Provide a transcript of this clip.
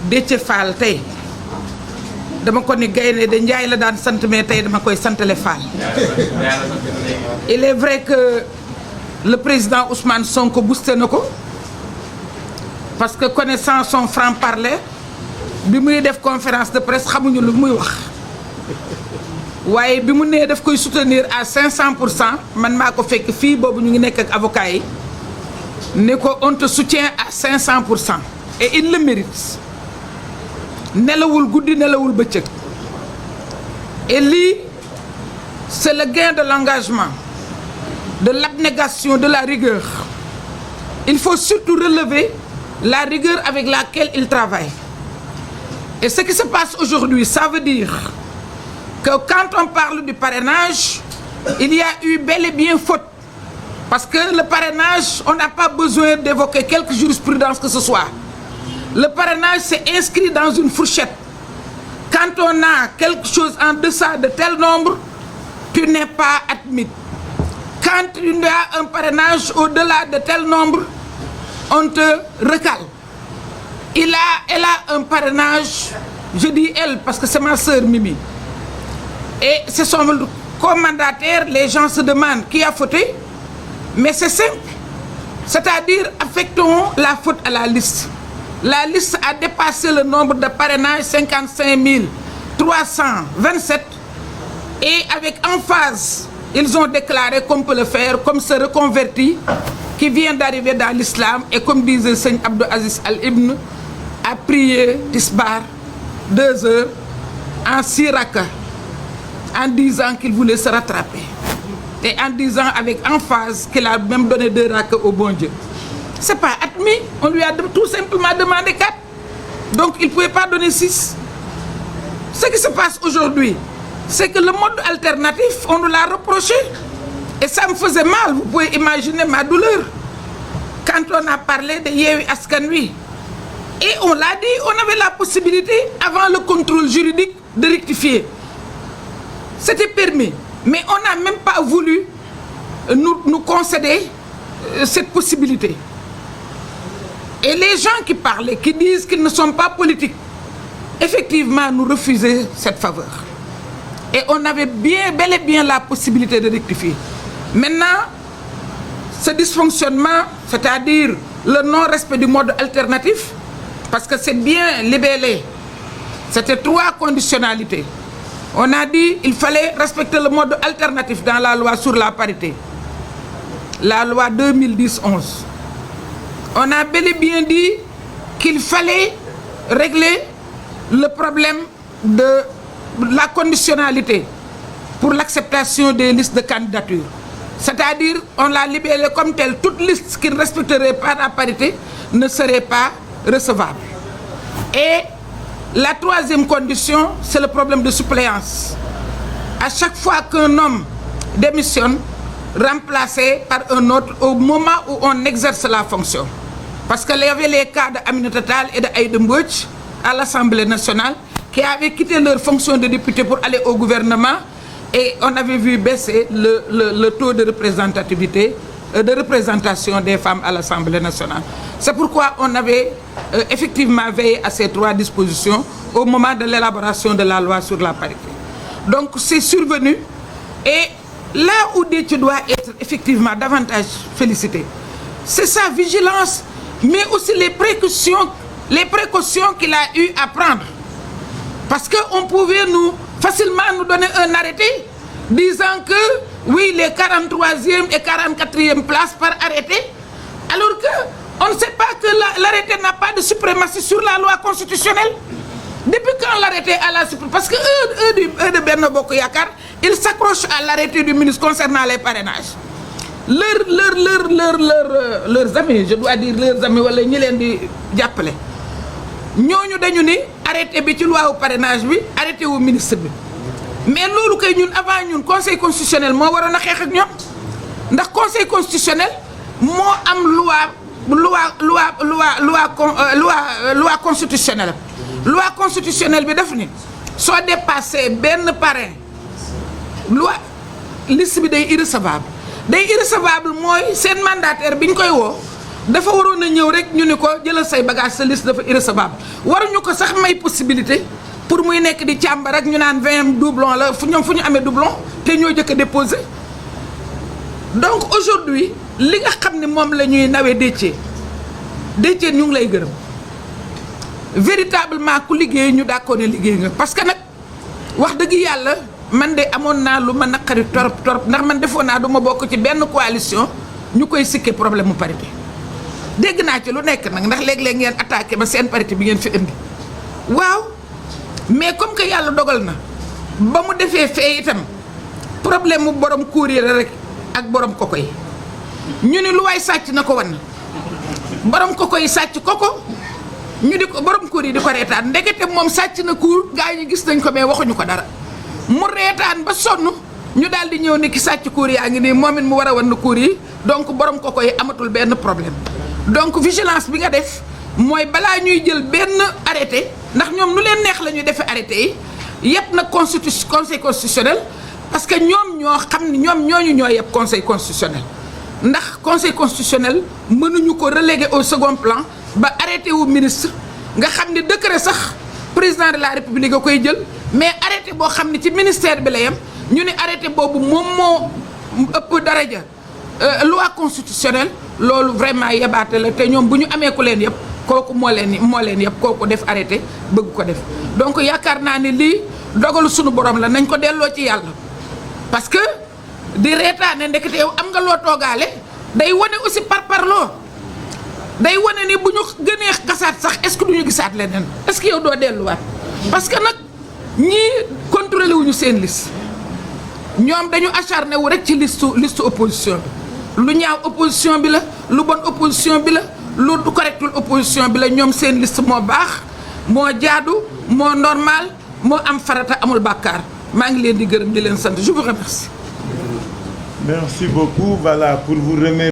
Déthié Fall tey dama ko ni Gaynde de Njaay la daan sant mais tey dama koy santale Fall. Il est vrai que le président Ousmane Sonko boosté na ko parce que connaissant son franc-parler bi muy def conférence de presse xamuñu lu muy wax waaye bi mu nee daf koy soutenir à 500% man maa ko fekk fii boobu ñu ngi nekk ak avocat yi ne ko on te soutient à 500% et il le mérite. nelawul guddi nelawul bëccëg et lii c'est le gain de l'engagement, de l'abnégation, de la rigueur. Il faut surtout relever la rigueur avec laquelle il travaille. Et ce qui se passe aujourd'hui, ça veut dire que quand on parle du parrainage, il y a eu bel et bien faute. Parce que le parrainage, on n'a pas besoin d'évoquer quelque jurisprudence que ce soit. Le parrainage, c'est inscrit dans une fourchette. Quand on a quelque chose en deçà de tel nombre, tu n'es pas admis. Quand tu as un parrainage au-delà de tel nombre, on te recale. Elle a un parrainage, je dis elle parce que c'est ma sœur Mimi. Et c'est son commandataire, les gens se demandent qui a fauté. Mais c'est simple. C'est-à-dire, affectons la faute à la liste. La liste a dépassé le nombre de parrainages, 55 327. Et avec emphase, ils ont déclaré qu'on peut le faire, comme ce reconverti qui vient d'arriver dans l'islam. Et comme disait Seigne Abdou Aziz Al-Ibn, a prié Tisbar 2 heures en 6 rakas, en disant qu'il voulait se rattraper. Et en disant avec emphase qu'il a même donné 2 rakas au bon Dieu. C'est pas admis, on lui a tout simplement demandé 4. Donc il ne pouvait pas donner 6. Ce qui se passe aujourd'hui, c'est que le mode alternatif, on nous l'a reproché. Et ça me faisait mal, vous pouvez imaginer ma douleur. Quand on a parlé de Yewwi Askan Wi. Et on l'a dit, on avait la possibilité, avant le contrôle juridique, de rectifier. C'était permis. Mais on n'a même pas voulu nous concéder cette possibilité. Et les gens qui parlaient, qui disent qu'ils ne sont pas politiques, effectivement, nous refusaient cette faveur. Et on avait bel et bien la possibilité de rectifier. Maintenant, ce dysfonctionnement, c'est-à-dire le non-respect du mode alternatif, parce que c'est bien libellé, c'était 3 conditionnalités. On a dit qu'il fallait respecter le mode alternatif dans la loi sur la parité, la loi 2010-11. On a bel et bien dit qu'il fallait régler le problème de la conditionnalité pour l'acceptation des listes de candidature. C'est-à-dire, on l'a libellé comme tel, toute liste qui ne respecterait pas la parité ne serait pas recevable. Et la 3e condition, c'est le problème de suppléance. À chaque fois qu'un homme démissionne, remplacé par un autre au moment où on exerce la fonction. Parce qu'il y avait les cas d'Aminata Tall et d'Aïda Mbodj à l'Assemblée nationale qui avaient quitté leur fonction de député pour aller au gouvernement et on avait vu baisser le taux de représentativité, de représentation des femmes à l'Assemblée nationale. C'est pourquoi on avait effectivement veillé à ces 3 dispositions au moment de l'élaboration de la loi sur la parité. Donc c'est survenu et là où Déthié doit être effectivement davantage félicité, c'est sa vigilance, mais aussi les précautions qu'il a eu à prendre. Parce qu'on pouvait facilement nous donner un arrêté disant que oui, les 43e et 44e places par arrêté, alors qu'on ne sait pas que l'arrêté n'a pas de suprématie sur la loi constitutionnelle. Depuis quand l'arrêté a la suprématie? Parce que eux de Benno Bokk Yakaar, ils s'accrochent à l'arrêté du ministre concernant les parrainages. Leurs amis, je dois dire leurs amis, wala ñi leen di jàppale ñooñu dañu ni arrêté bi ci loi wu parrainage bi arrêté wu ministre bi. Mais loolu kay ñun avant ñun conseil constitutionnel moo waroon a xeex ak ñoom ndax conseil constitutionnel moo am loi constitutionnelle. Loi constitutionnelle bi def ni soo dépassé benn parrain loi liste bi day irrecevable mooy seen mandataire bi ñu koy woo dafa waroon a ñëw rek ñu ni ko jëlal say bagage sa liste dafa irrecevable waruñu ko sax may possibilité pour muy nekk di càmbar ak ñu naan 20 doublon la fu ñu amee doublon te ñoo jëkk a déposé donc aujourd'hui li nga xam ne moom la ñuy nawee Déthié ñu ngi lay gërëm véritablement ku liggéey ñu d'accord ne liggéey nga parce que nag wax dëgg yàlla man de amoon naa lu ma naqari torop ndax man defoon naa du ma bokk ci benn coalition ñu koy sikke problème mu parité dégg naa ci lu nekk nag ndax léeg-léeg ngeen attaqué ma seen parité bi ngeen fi indi waaw mais comme que yàlla dogal na ba mu defee fee itam problème mu borom courrier rek ak borom koko yi ñu ni lu waay sàcc na ko wan borom koko yi sàcc koko ñu di ko borom courrier di ko reetaan ndekete moom sàcc na cour gaa yi gis nañ ko mais waxuñu ko dara mu reetaan ba sonn ñu daal di ñëw ni ki sàcc cour yaa ngi nii moom it mu war a wan na cour yi donc borom koko yi amatul benn problème donc vigilance bi nga def mooy balaa ñuy jël benn arrêté ndax ñoom nu leen neex la ñuy defee arrêté yi yëpp nag conseil constitutionnel parce que ñoom ñoo xam ne ñoom ñoo yëpp conseil constitutionnel ndax conseil constitutionnel mënuñu ko reléguer au second plan ba arrêté wu ministre nga xam ne décret sax président de la république a koy jël mais arrêté boo xam ne ci ministère bi la yem ñu ne arrêté boobu moom moo ëpp daraja loi constitutionnelle loolu vraiment yebaate la te ñoom bu ñu amee ku leen yëpp kooku moo leen yëpp kooku def arrêté bëgg ko def donc yaakaar naa ne lii dogalu sunu borom la nañ ko delloo ci yàlla parce que di reetaane ndekete yow am nga loo toogaale day wane aussi parloo day wane ni bu ñu gënee gasaat sax est-ce que du ñu gisaat leneen est-ce que yow doo delluwaat parce que nag ñii contrôlé wuñu seen liste ñoom dañu acharné wu rek ci liste opposition bi lu ñaaw opposition bi la lu bon opposition bi la lu correctul opposition bi la ñoom seen liste moo baax moo jaadu moo normal moo am farata amul bàkkaar maa ngi leen di gërëm di leen sant je vous remercie. Merci beaucoup. Voilà, pour vous remercier.